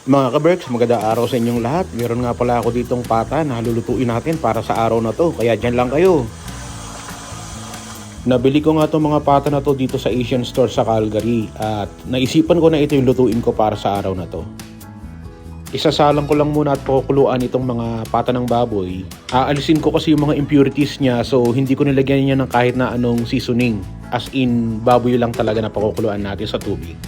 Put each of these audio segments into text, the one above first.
Mga kaberks, magandang araw sa inyong lahat. Meron nga pala ako ditong pata na lulutuin natin para sa araw na to. Kaya dyan lang kayo. Nabili ko nga itong mga pata na to dito sa Asian Store sa Calgary. At naisipan ko na ito yung lutuin ko para sa araw na to. Isasalang ko lang muna at pakukuluan itong mga pata ng baboy. Aalisin ko kasi yung mga impurities niya, so hindi ko nilagyan niya ng kahit na anong seasoning. As in, baboy lang talaga na pakukuluan natin sa tubig.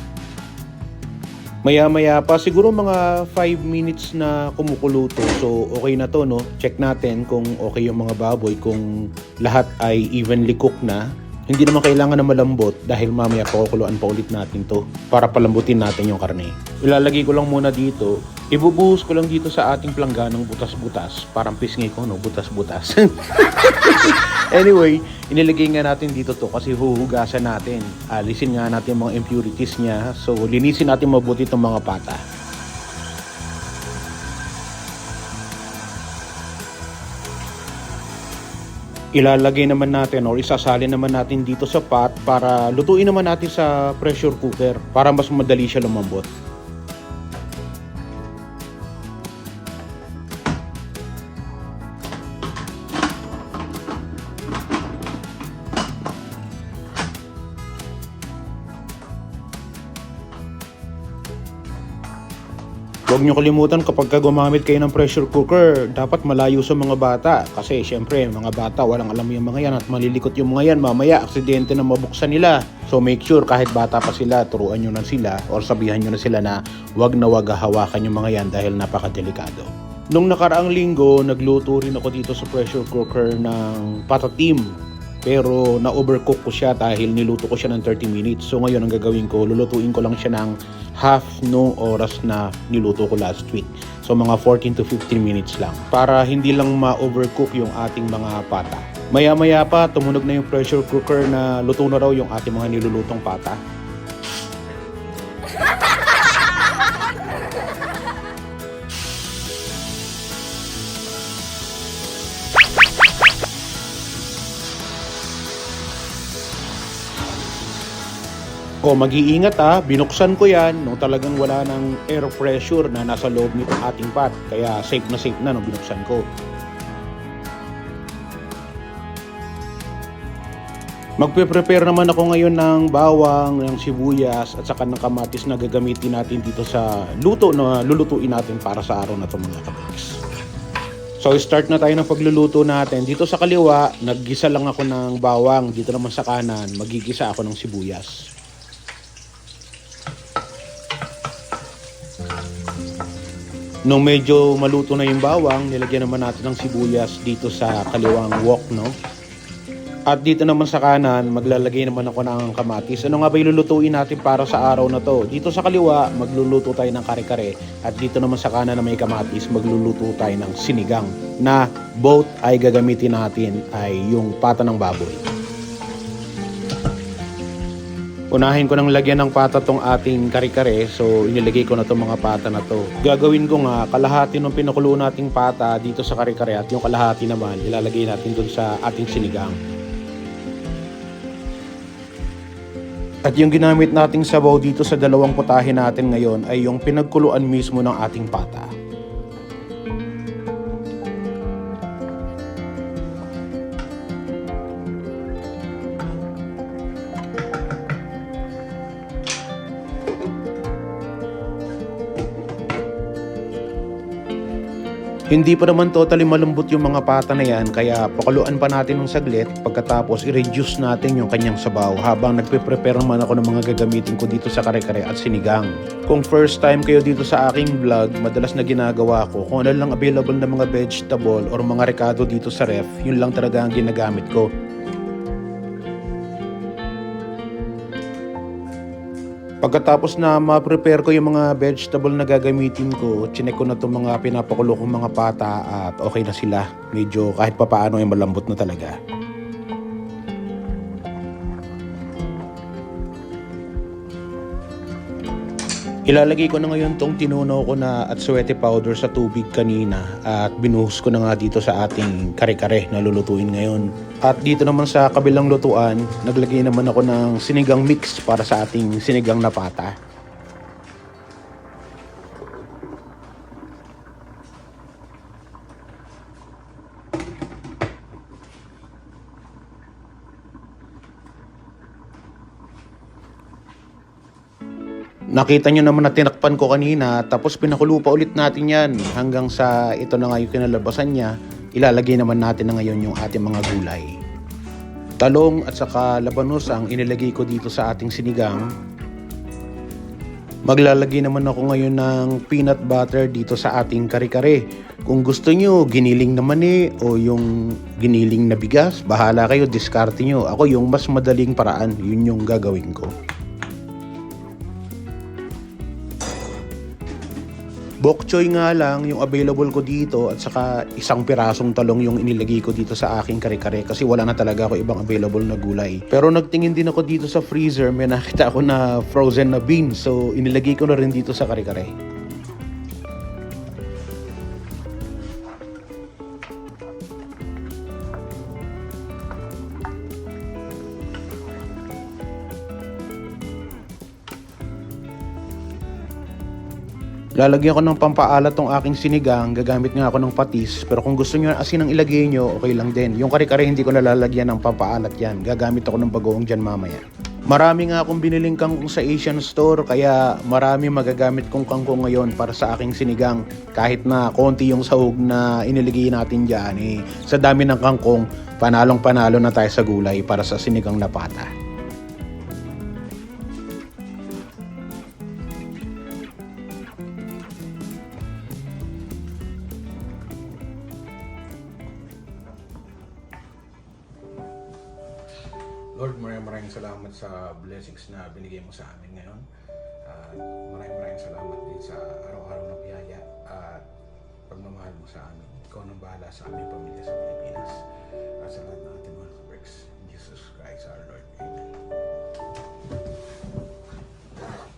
Maya-maya pa, siguro mga 5 minutes na kumukulo to. So, okay na to, no? Check natin kung okay yung mga baboy, kung lahat ay evenly cooked na. Hindi naman kailangan na malambot dahil mamaya pakukuluan pa ulit natin to para palambutin natin yung karne. Ilalagay ko lang muna dito. Ibubuhos ko lang dito sa ating plangganong butas-butas. Parang pisngi ko, no? Butas-butas. Anyway, inilagay nga natin dito to kasi huhugasan natin. Alisin nga natin mga impurities niya. So, linisin natin mabuti itong mga pata. Ilalagay naman natin or isasalin naman natin dito sa pot para lutuin naman natin sa pressure cooker para mas madali siya lumambot. Huwag nyo kalimutan kapag gumamit kayo ng pressure cooker, dapat malayo sa mga bata. Kasi syempre, mga bata walang alam yung mga yan at malilikot yung mga yan. Mamaya, aksidente na mabuksan nila. So make sure kahit bata pa sila, turuan nyo na sila or sabihan nyo na sila na wag hawakan yung mga yan dahil napakadelikado. Nung nakaraang linggo, nagluto rin ako dito sa pressure cooker ng patatim. Pero na-overcook ko siya dahil niluto ko siya ng 30 minutes. So ngayon ang gagawin ko, lulutuin ko lang siya ng half nung oras na niluto ko last week. So mga 14 to 15 minutes lang. Para hindi lang ma-overcook yung ating mga pata. Maya-maya pa, tumunog na yung pressure cooker na luto na raw yung ating mga nilulutong pata. O mag-iingat binuksan ko yan nung talagang wala ng air pressure na nasa loob nitong ating pot. Kaya safe na nung binuksan ko. Magpe-prepare naman ako ngayon ng bawang, ng sibuyas at saka ng kamatis na gagamitin natin dito sa luto na lulutuin natin para sa araw na ito mga kabiks. So start na tayo ng pagluluto natin. Dito sa kaliwa, naggisa lang ako ng bawang. Dito naman sa kanan, magigisa ako ng sibuyas. Nung medyo maluto na yung bawang, nilagyan naman natin ng sibuyas dito sa kaliwang wok, no? At dito naman sa kanan, maglalagay naman ako ng kamatis. Ano nga ba ilulutuin natin para sa araw na to? Dito sa kaliwa, magluluto tayo ng kare-kare. At dito naman sa kanan na may kamatis, magluluto tayo ng sinigang. Na both ay gagamitin natin ay yung pata ng baboy. Unahin ko nang lagyan ng pata tong ating kare-kare, so inilagay ko na tong mga pata na to. Gagawin ko nga, kalahati ng pinakulo nating pata dito sa kare-kare at yung kalahati naman ilalagay natin dun sa ating sinigang. At yung ginamit nating sabaw dito sa dalawang putahe natin ngayon ay yung pinagkuluan mismo ng ating pata. Hindi pa naman totally malambot yung mga pata na yan, kaya pakuluan pa natin ng saglit. Pagkatapos i-reduce natin yung kanyang sabaw habang nagpe-prepare naman ako ng mga gagamitin ko dito sa kare-kare at sinigang. Kung first time kayo dito sa aking vlog, madalas na ginagawa ko kung ano lang available na mga vegetable or mga rekado dito sa ref, yun lang talaga ang ginagamit ko. Pagkatapos na ma-prepare ko yung mga vegetable na gagamitin ko, chinek ko na itong mga pinapakulo kong mga pata at okay na sila. Medyo kahit papaano ay malambot na talaga. Ilalagay ko na ngayon tong tinunaw ko na atsuete powder sa tubig kanina at binuhos ko na nga dito sa ating kare-kare na lulutuin ngayon. At dito naman sa kabilang lutuan, naglagay naman ako ng sinigang mix para sa ating sinigang na pata. Nakita nyo naman na tinakpan ko kanina, tapos pinakulo pa ulit natin yan hanggang sa ito na nga yung kinalabasan niya. Ilalagay naman natin na ngayon yung ating mga gulay. Talong at saka labanos ang inilagay ko dito sa ating sinigang. Maglalagay naman ako ngayon ng peanut butter dito sa ating kare-kare. Kung gusto nyo, giniling na mani o yung giniling na bigas, bahala kayo, diskarte nyo. Ako yung mas madaling paraan, yun yung gagawin ko. Bok choy nga lang yung available ko dito at saka isang pirasong talong yung inilagay ko dito sa aking kare-kare kasi wala na talaga ako ibang available na gulay. Pero nagtingin din ako dito sa freezer, may nakita ako na frozen na beans, so inilagay ko na rin dito sa kare-kare. Lalagyan ko ng pampaalat tong aking sinigang, gagamit nga ako ng patis, pero kung gusto nyo asin ang ilagay nyo, okay lang din. Yung kare-kare hindi ko nalalagyan ng pampaalat yan, gagamit ako ng bagoong dyan mamaya. Marami nga akong biniling kangkong sa Asian store, kaya marami magagamit kong kangkong ngayon para sa aking sinigang. Kahit na konti yung sahog na iniligay natin dyan, sa dami ng kangkong, panalong panalo na tayo sa gulay para sa sinigang na pata. Lord, maraming salamat sa blessings na binigay mo sa amin ngayon. At maraming salamat din sa araw-araw na biyaya at pagmamahal mo sa amin. Ikaw nang bahala sa aming pamilya sa Pilipinas. At sa lahat ng ating mga kaberks. In Jesus Christ our Lord. Amen.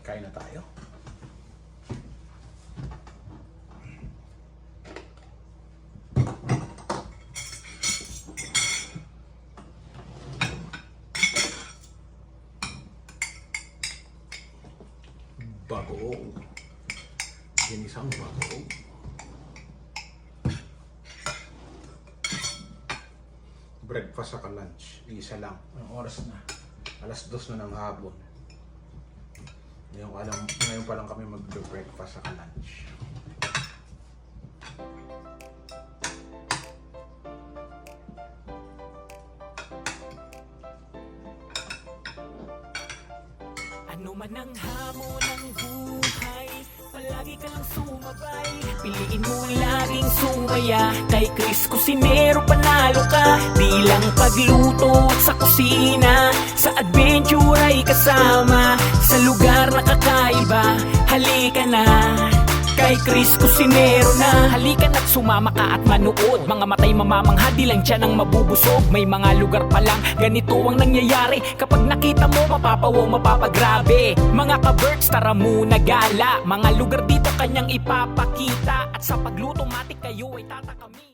Kain na tayo. Bagoong. Ginisang bagoong. Breakfast saka lunch. Isa lang. Anong oras na? Alas 2 na ng hapon. Ngayon pa lang kami mag-breakfast saka lunch. Ano man ang hamon ng buhay, palagi ka lang sumabay. Piliin mo laging sumaya, kay Chris Cusinero panalo ka. Di lang pagluto at sa kusina, sa adventure ay kasama. Sa lugar na kakaiba, halika na. Kay Chris Cusinero na. Halika na't sumama ka at manood. Mga matay mamamangha, di lang tiyan ang mabubusog. May mga lugar pa lang, ganito ang nangyayari. Kapag nakita mo, mapapawaw, mapapagrabe. Mga ka-birds, tara muna gala. Mga lugar dito kanyang ipapakita. At sa pagluto, matik kayo ay tatakami.